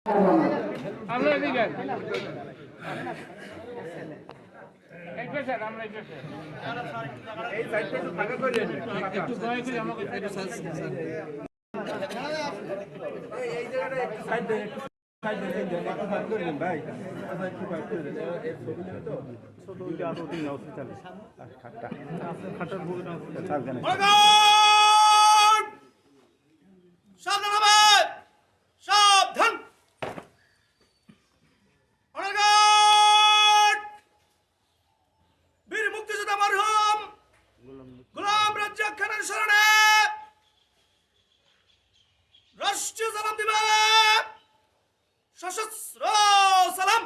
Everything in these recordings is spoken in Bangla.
আমরা এদিকে একটু স্যার আমরা একটু এই সাইডটা একটু ফাঁকা করে দেন একটু দয়া করে আমাকে একটু স্যার এই জায়গাটা একটু সাইড দেন একটু সাইড দেন একটু ফাঁকা করে দেন ভাই সাইড একটু ফাঁকা করে দেন এর ছবি নিয়ে তো ছোট ওই আরো দিন হসপিটালে খাটটা খাটটার বড় হসপিটাল সাবধানে সাবধান হবে সাবধান বীর মুক্তিযোদ্ধা মরহুম গোলাম রাজ্জাক খানের স্মরণে রাষ্ট্রীয় সালাম দিবে সশস্ত্র সালাম।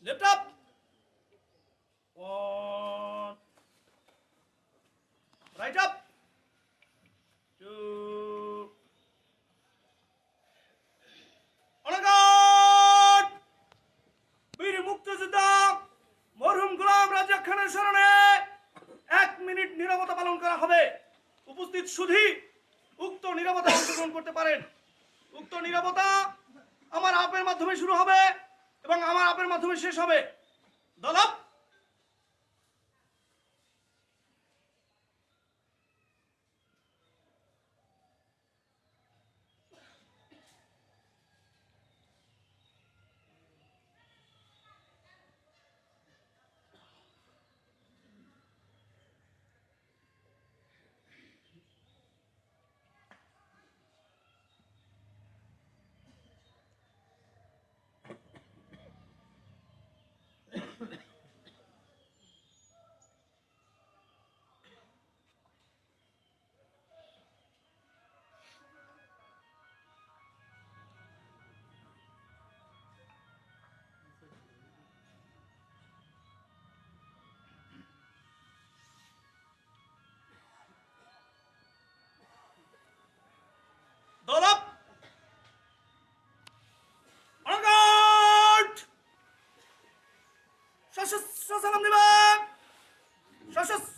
Lift up. One. Right up. Two. On guard. বীর মুক্তিযোদ্ধা মরহুম গোলাম রাজ্জাক খানের স্মরণে 1 মিনিট নীরবতা পালন করা হবে। উপস্থিত সুধী উক্ত নীরবতা অংশগ্রহণ করতে পারেন। উক্ত নীরবতা আমার আপের মাধ্যমে শুরু হবে এবং আমার আপের মাধ্যমে শেষ হবে। দলপ দলপ on guard. সশস্ত্র সালাম দিবে সশস্ত্র